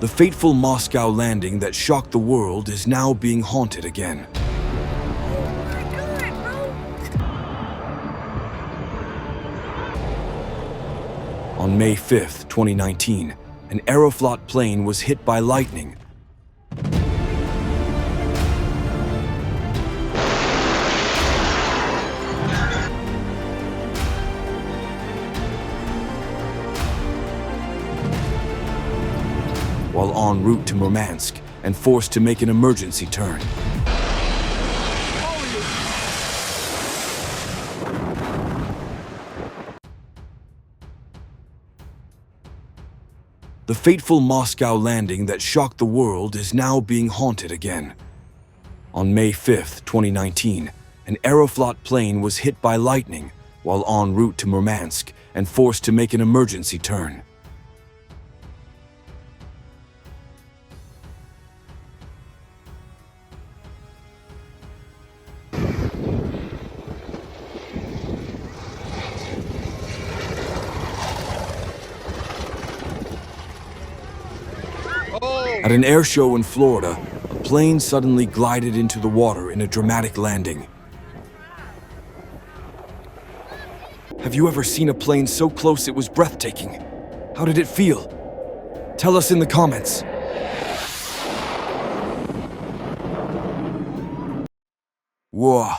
The fateful Moscow landing that shocked the world is now being haunted again. On May 5th, 2019, an Aeroflot plane was hit by lightning. While en route to Murmansk and forced to make an emergency turn. The fateful Moscow landing that shocked the world is now being haunted again. On May 5th, 2019, an Aeroflot plane was hit by lightning while en route to Murmansk and forced to make an emergency turn. At an air show in Florida, a plane suddenly glided into the water in a dramatic landing. Have you ever seen a plane so close it was breathtaking? How did it feel? Tell us in the comments. Whoa.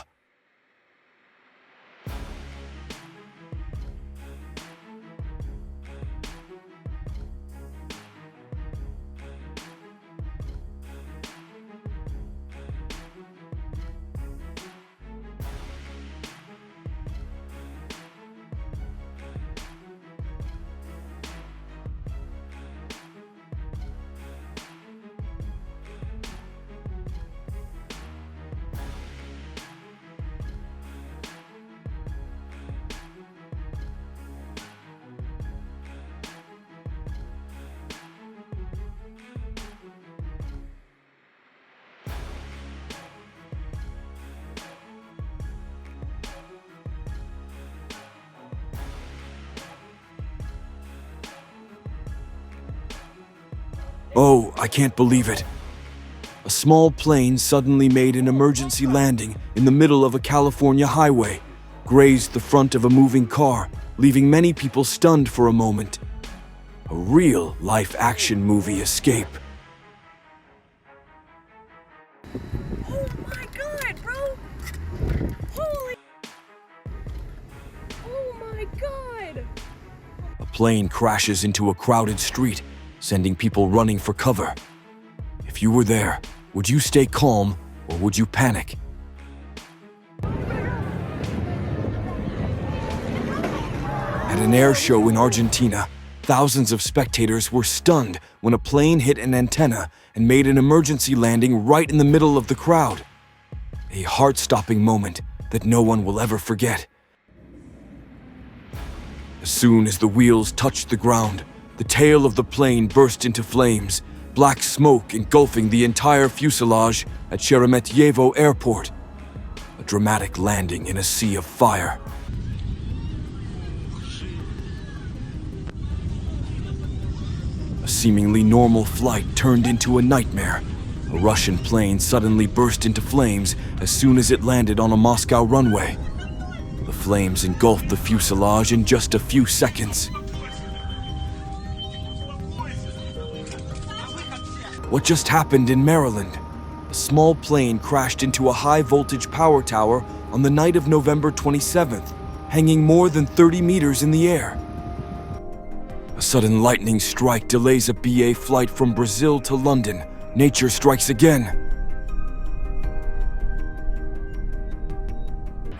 Oh, I can't believe it. A small plane suddenly made an emergency landing in the middle of a California highway, grazed the front of a moving car, leaving many people stunned for a moment. A real life-action movie escape. Oh my god, bro! Holy... Oh my god! A plane crashes into a crowded street, sending people running for cover. If you were there, would you stay calm or would you panic? At an air show in Argentina, thousands of spectators were stunned when a plane hit an antenna and made an emergency landing right in the middle of the crowd. A heart-stopping moment that no one will ever forget. As soon as the wheels touched the ground, the tail of the plane burst into flames, black smoke engulfing the entire fuselage at Sheremetyevo Airport. A dramatic landing in a sea of fire. A seemingly normal flight turned into a nightmare. A Russian plane suddenly burst into flames as soon as it landed on a Moscow runway. The flames engulfed the fuselage in just a few seconds. What just happened in Maryland? A small plane crashed into a high-voltage power tower on the night of November 27th, hanging more than 30 meters in the air. A sudden lightning strike delays a BA flight from Brazil to London. Nature strikes again.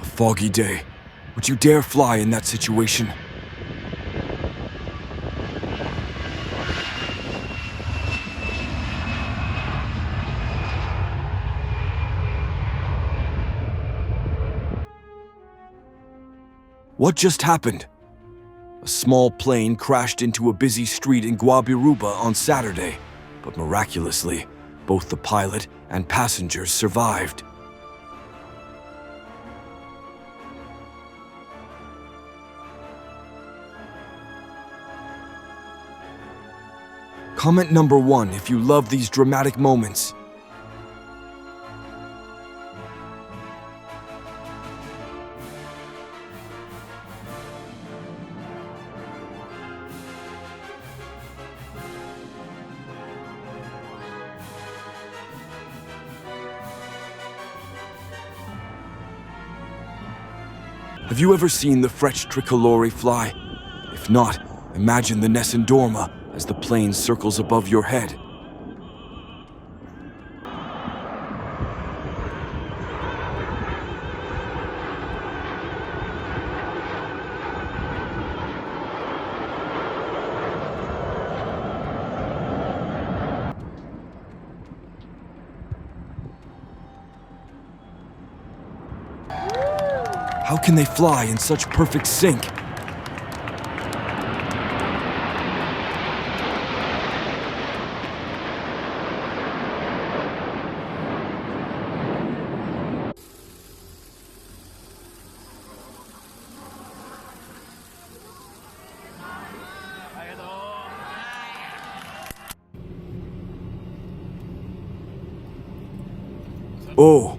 A foggy day. Would you dare fly in that situation? What just happened? A small plane crashed into a busy street in Guabiruba on Saturday, but miraculously, both the pilot and passengers survived. Comment number 1 if you love these dramatic moments. Have you ever seen the Fretch tricolore fly? If not, imagine the Nessun Dorma as the plane circles above your head. How can they fly in such perfect sync? Oh!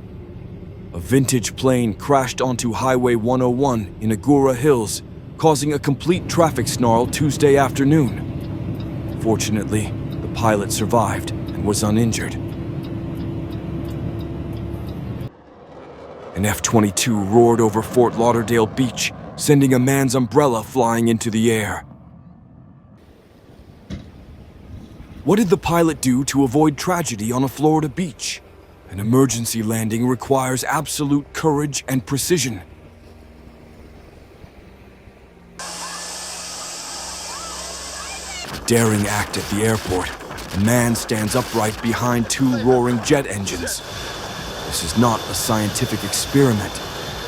A vintage plane crashed onto Highway 101 in Agura Hills, causing a complete traffic snarl Tuesday afternoon. Fortunately, the pilot survived and was uninjured. An F-22 roared over Fort Lauderdale Beach, sending a man's umbrella flying into the air. What did the pilot do to avoid tragedy on a Florida beach? An emergency landing requires absolute courage and precision. A daring act at the airport. A man stands upright behind 2 roaring jet engines. This is not a scientific experiment,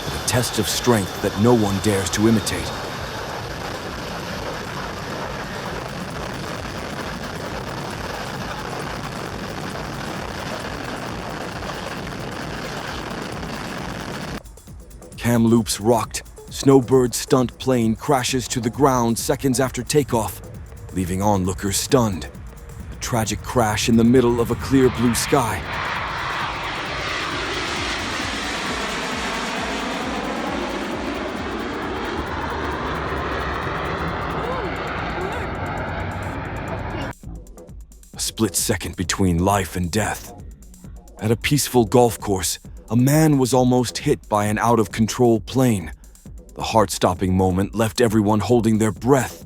but a test of strength that no one dares to imitate. Cam loops rocked. Snowbird's stunt plane crashes to the ground seconds after takeoff, leaving onlookers stunned. A tragic crash in the middle of a clear blue sky. A split second between life and death. At a peaceful golf course, a man was almost hit by an out-of-control plane. The heart-stopping moment left everyone holding their breath.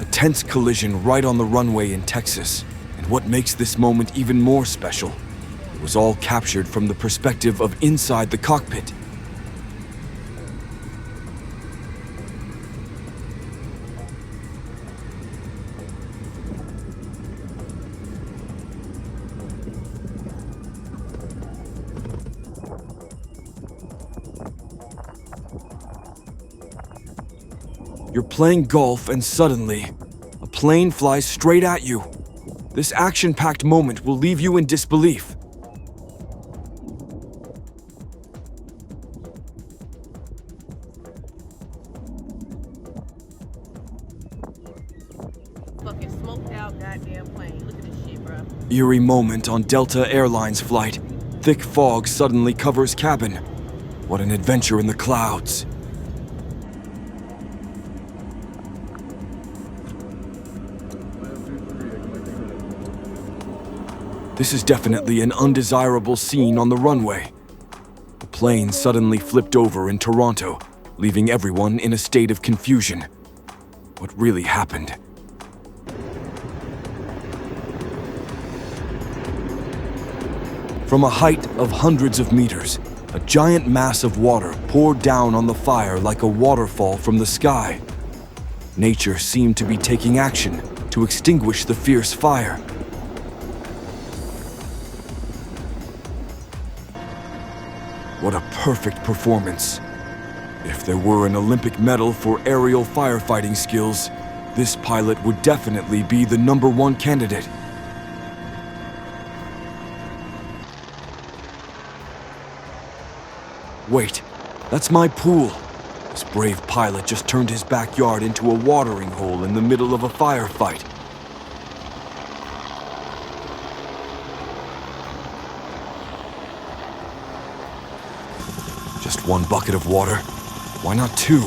A tense collision right on the runway in Texas. And what makes this moment even more special, it was all captured from the perspective of inside the cockpit. You're playing golf and suddenly, a plane flies straight at you. This action-packed moment will leave you in disbelief. Fucking smoked out goddamn plane. Look at this shit, bro. Eerie moment on Delta Airlines flight. Thick fog suddenly covers cabin. What an adventure in the clouds. This is definitely an undesirable scene on the runway. The plane suddenly flipped over in Toronto, leaving everyone in a state of confusion. What really happened? From a height of hundreds of meters, a giant mass of water poured down on the fire like a waterfall from the sky. Nature seemed to be taking action to extinguish the fierce fire. What a perfect performance. If there were an Olympic medal for aerial firefighting skills, this pilot would definitely be the #1 candidate. Wait, that's my pool. This brave pilot just turned his backyard into a watering hole in the middle of a firefight. Just one bucket of water? Why not two?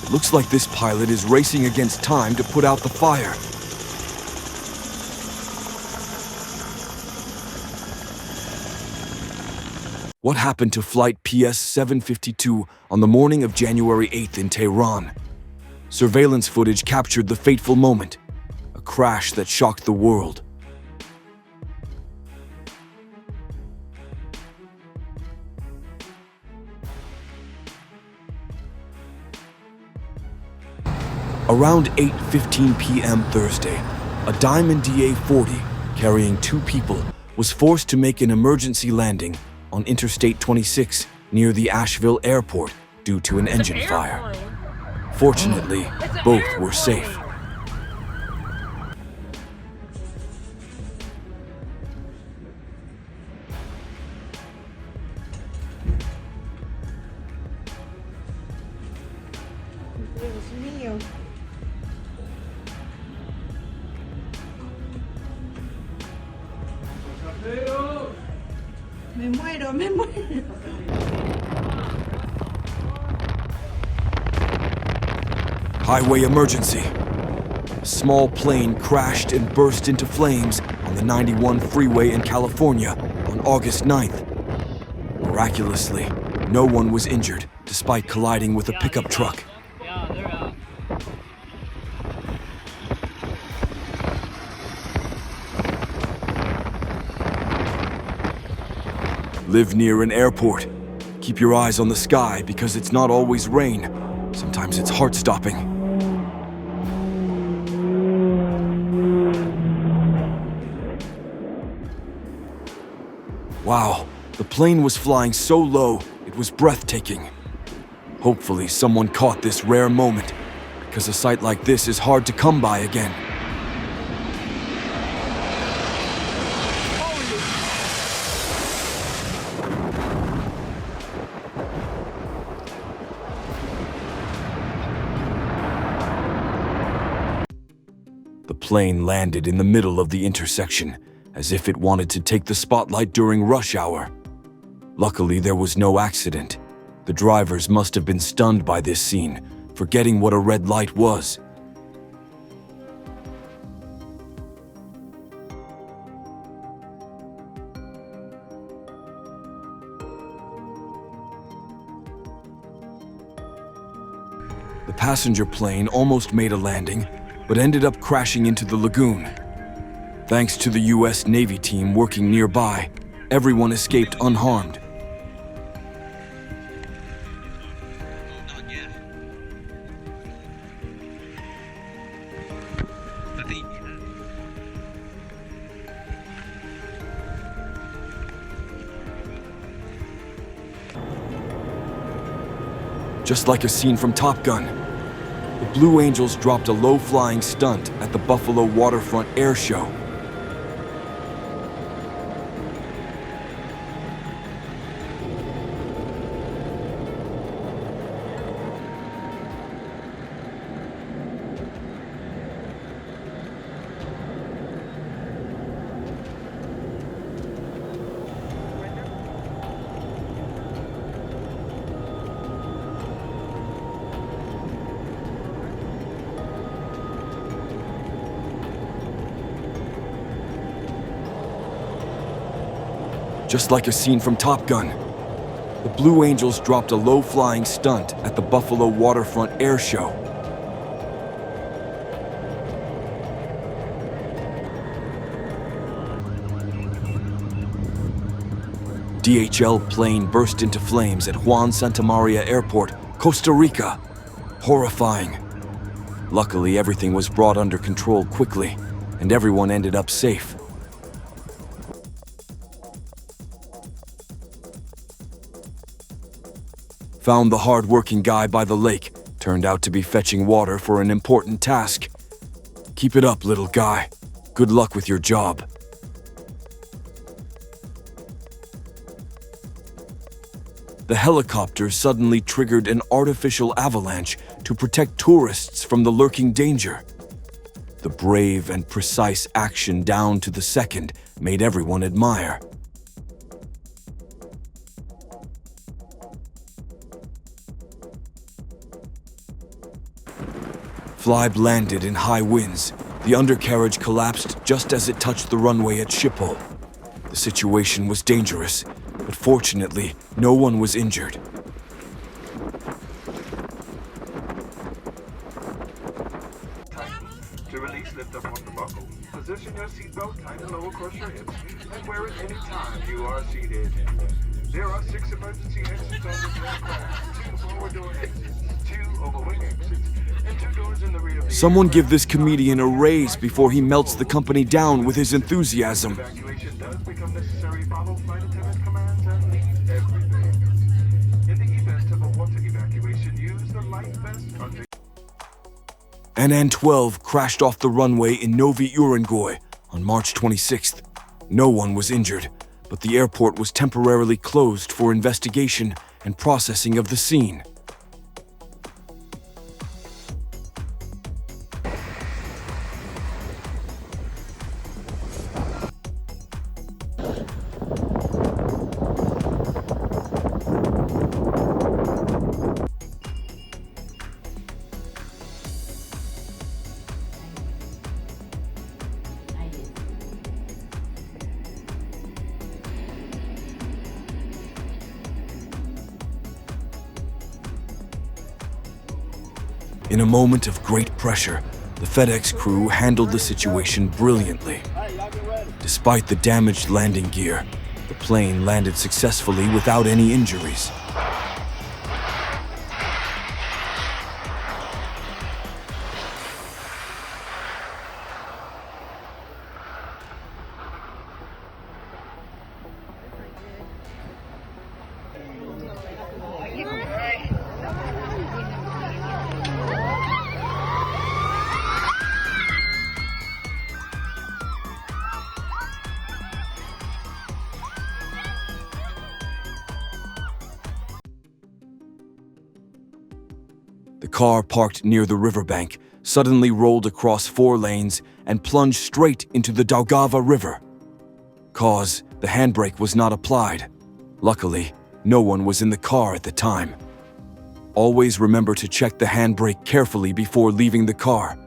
It looks like this pilot is racing against time to put out the fire. What happened to Flight PS 752 on the morning of January 8th in Tehran? Surveillance footage captured the fateful moment, a crash that shocked the world. Around 8:15 p.m. Thursday, a Diamond DA-40 carrying two people was forced to make an emergency landing on Interstate 26 near the Asheville airport due to an engine fire. Fortunately, both were safe. Dios mío. Me muero, me muero. Highway emergency. A small plane crashed and burst into flames on the 91 freeway in California on August 9th. Miraculously, no one was injured despite colliding with a pickup truck. Live near an airport. Keep your eyes on the sky because it's not always rain. Sometimes it's heart-stopping. Wow, the plane was flying so low, it was breathtaking. Hopefully someone caught this rare moment, because a sight like this is hard to come by again. The plane landed in the middle of the intersection, as if it wanted to take the spotlight during rush hour. Luckily, there was no accident. The drivers must have been stunned by this scene, forgetting what a red light was. The passenger plane almost made a landing, but ended up crashing into the lagoon. Thanks to the U.S. Navy team working nearby, everyone escaped unharmed. Just like a scene from Top Gun, the Blue Angels dropped a low-flying stunt at the Buffalo Waterfront Air Show. Just like a scene from Top Gun, the Blue Angels dropped a low-flying stunt at the Buffalo Waterfront Air Show. DHL plane burst into flames at Juan Santamaria Airport, Costa Rica. Horrifying. Luckily, everything was brought under control quickly, and everyone ended up safe. Found the hard-working guy by the lake. Turned out to be fetching water for an important task. Keep it up, little guy. Good luck with your job. the helicopter suddenly triggered an artificial avalanche to protect tourists from the lurking danger. The brave and precise action down to the second made everyone admire. Flybe landed in high winds. The undercarriage collapsed just as it touched the runway at Schiphol. The situation was dangerous, but fortunately, no one was injured. To release, lift up on the buckle. Position your seatbelt tight and low across your hips, and wear it any time you are seated. There are 6 emergency exits on this aircraft, 2 forward door exits, 2 overwing exits, and 2 doors in the rear of the Someone aircraft. give this comedian a raise before he melts the company down with his enthusiasm. Evacuation does become necessary. Follow flight attendant commands and leave everything. In the event of a water evacuation, use the life vest under. An 12 crashed off the runway in Novi Urengoy on March 26th. No one was injured, but the airport was temporarily closed for investigation and processing of the scene. In a moment of great pressure, the FedEx crew handled the situation brilliantly. Despite the damaged landing gear, the plane landed successfully without any injuries. The car parked near the riverbank suddenly rolled across 4 lanes and plunged straight into the Daugava River. Cause, the handbrake was not applied. Luckily, no one was in the car at the time. Always remember to check the handbrake carefully before leaving the car.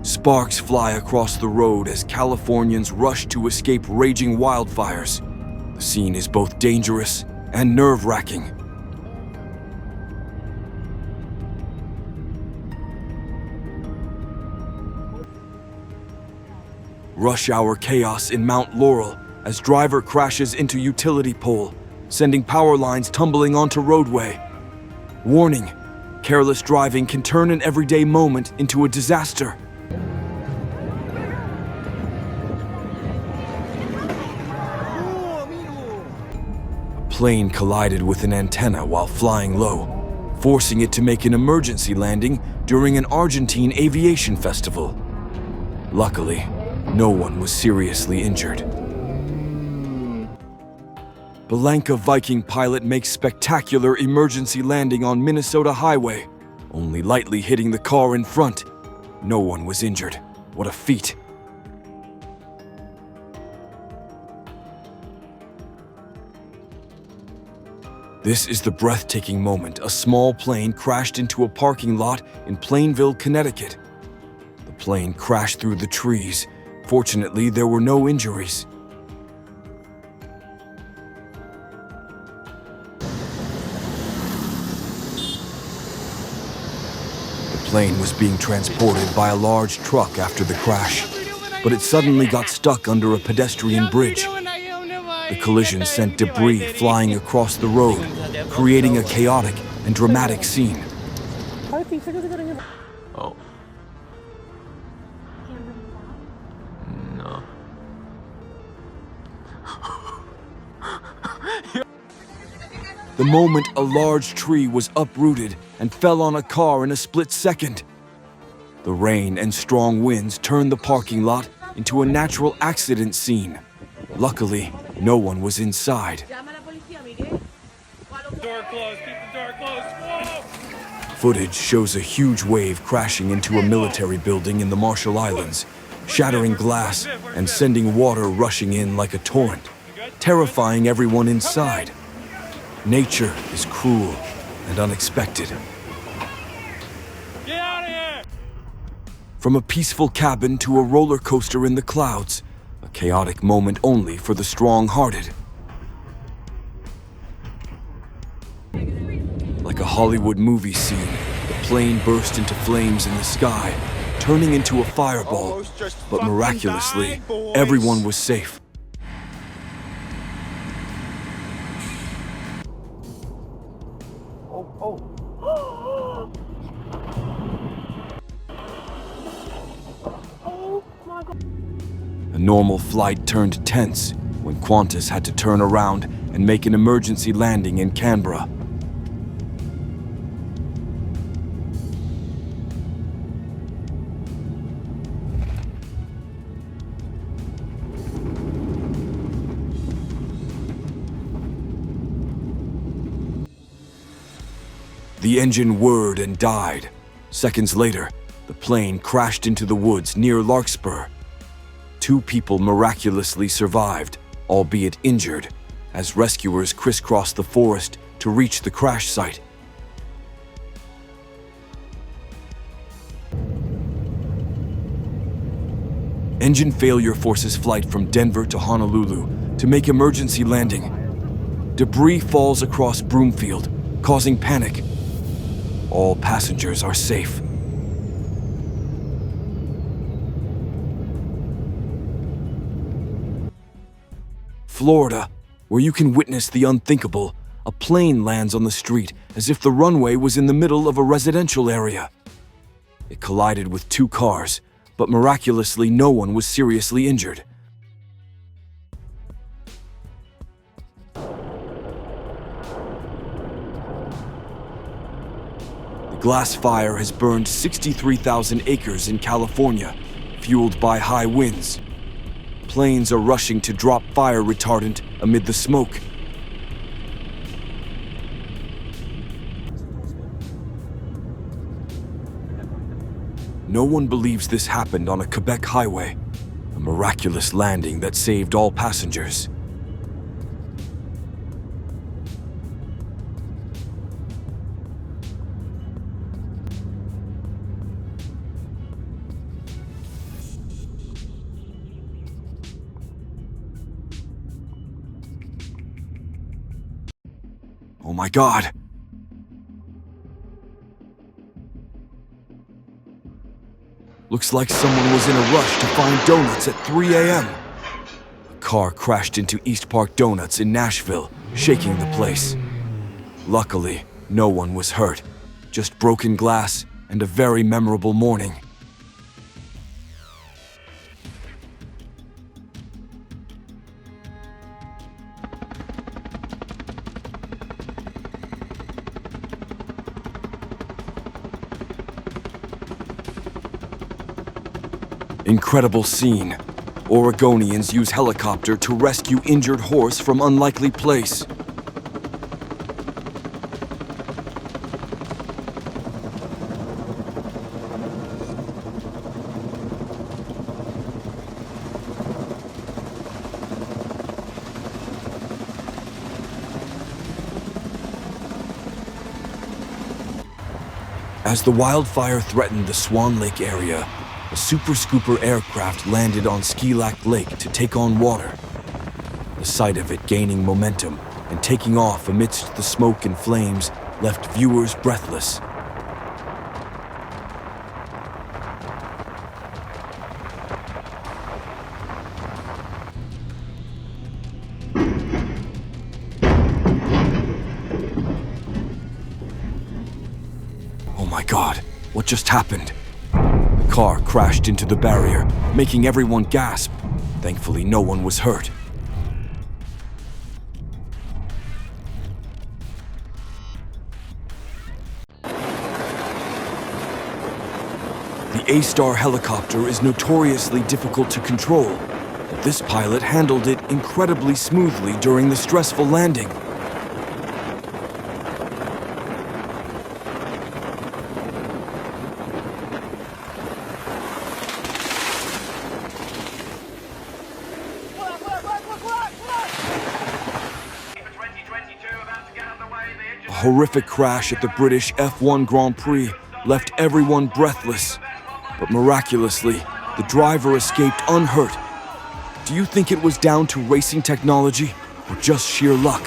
Sparks fly across the road as Californians rush to escape raging wildfires. The scene is both dangerous and nerve-wracking. Rush hour chaos in Mount Laurel as driver crashes into utility pole, sending power lines tumbling onto roadway. Warning: careless driving can turn an everyday moment into a disaster. A plane collided with an antenna while flying low, forcing it to make an emergency landing during an Argentine aviation festival. Luckily, no one was seriously injured. Belanca Viking pilot makes spectacular emergency landing on Minnesota highway, only lightly hitting the car in front. No one was injured. What a feat. This is the breathtaking moment a small plane crashed into a parking lot in Plainville, Connecticut. The plane crashed through the trees. Fortunately, there were no injuries. The plane was being transported by a large truck after the crash, but it suddenly got stuck under a pedestrian bridge. The collision sent debris flying across the road, creating a chaotic and dramatic scene. Oh. No. The moment a large tree was uprooted and fell on a car in a split second. The rain and strong winds turned the parking lot into a natural accident scene. Luckily, no one was inside. Llama a la policía, Miguel. Door closed. Keep the door closed. Whoa! Footage shows a huge wave crashing into a military building in the Marshall Islands, shattering glass and sending water rushing in like a torrent, terrifying everyone inside. Nature is cruel and unexpected. Get out of here! From a peaceful cabin to a roller coaster in the clouds, a chaotic moment only for the strong-hearted. Like a Hollywood movie scene, the plane burst into flames in the sky, turning into a fireball, Almost just but fucking miraculously, died, boys. everyone was safe. A normal flight turned tense when Qantas had to turn around and make an emergency landing in Canberra. The engine whirred and died. Seconds later, the plane crashed into the woods near Larkspur. 2 people miraculously survived, albeit injured, as rescuers crisscrossed the forest to reach the crash site. Engine failure forces flight from Denver to Honolulu to make emergency landing. Debris falls across Broomfield, causing panic. All passengers are safe. Florida, where you can witness the unthinkable, a plane lands on the street as if the runway was in the middle of a residential area. It collided with 2 cars, but miraculously no one was seriously injured. The glass fire has burned 63,000 acres in California, fueled by high winds. Planes are rushing to drop fire retardant amid the smoke. No one believes this happened on a Quebec highway, a miraculous landing that saved all passengers. Oh my God! Looks like someone was in a rush to find donuts at 3 a.m. A car crashed into East Park Donuts in Nashville, shaking the place. Luckily, no one was hurt, just broken glass and a very memorable morning. Incredible scene. Oregonians use helicopter to rescue injured horse from unlikely place. As the wildfire threatened the Swan Lake area, a Super Scooper aircraft landed on Ski-Lac Lake to take on water. The sight of it gaining momentum and taking off amidst the smoke and flames left viewers breathless. Oh my God, what just happened? The car crashed into the barrier, making everyone gasp. Thankfully, no one was hurt. The A-Star helicopter is notoriously difficult to control, but this pilot handled it incredibly smoothly during the stressful landing. A horrific crash at the British F1 Grand Prix left everyone breathless, but miraculously, the driver escaped unhurt. Do you think it was down to racing technology or just sheer luck?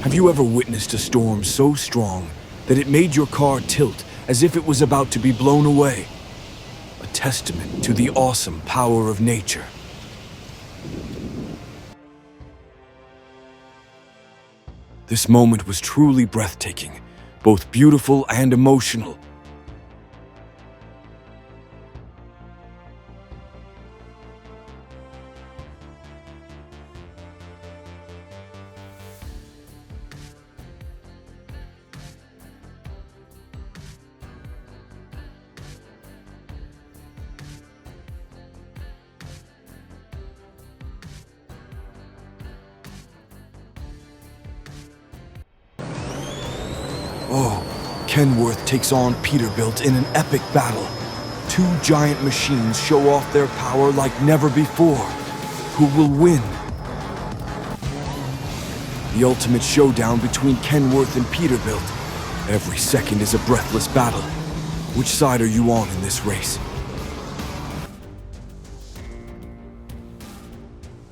Have you ever witnessed a storm so strong that it made your car tilt as if it was about to be blown away? A testament to the awesome power of nature. This moment was truly breathtaking, both beautiful and emotional. Oh, Kenworth takes on Peterbilt in an epic battle. Two giant machines show off their power like never before. Who will win? The ultimate showdown between Kenworth and Peterbilt. Every second is a breathless battle. Which side are you on in this race?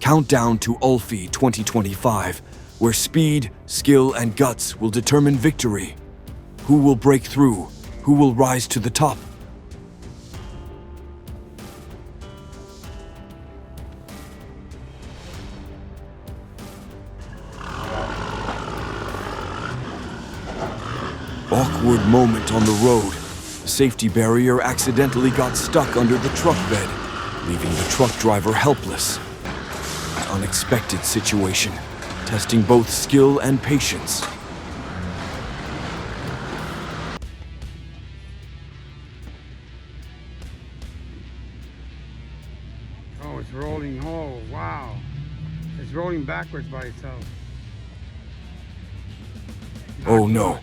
Countdown to Ulfi 2025, where speed, skill, and guts will determine victory. Who will break through? Who will rise to the top? Awkward moment on the road. The safety barrier accidentally got stuck under the truck bed, leaving the truck driver helpless. An unexpected situation, testing both skill and patience. Oh, it's rolling. Oh, wow. It's rolling backwards by itself. Oh no.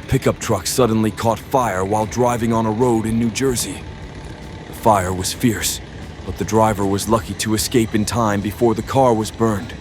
A pickup truck suddenly caught fire while driving on a road in New Jersey. The fire was fierce, but the driver was lucky to escape in time before the car was burned.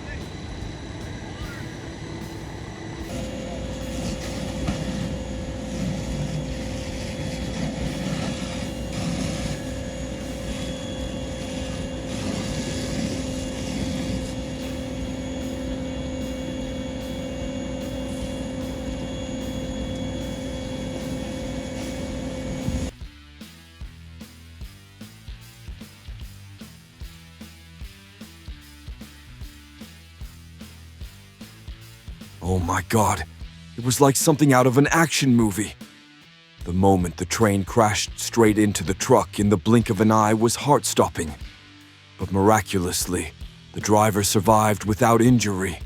Oh my God, it was like something out of an action movie. The moment the train crashed straight into the truck in the blink of an eye was heart-stopping. But miraculously, the driver survived without injury.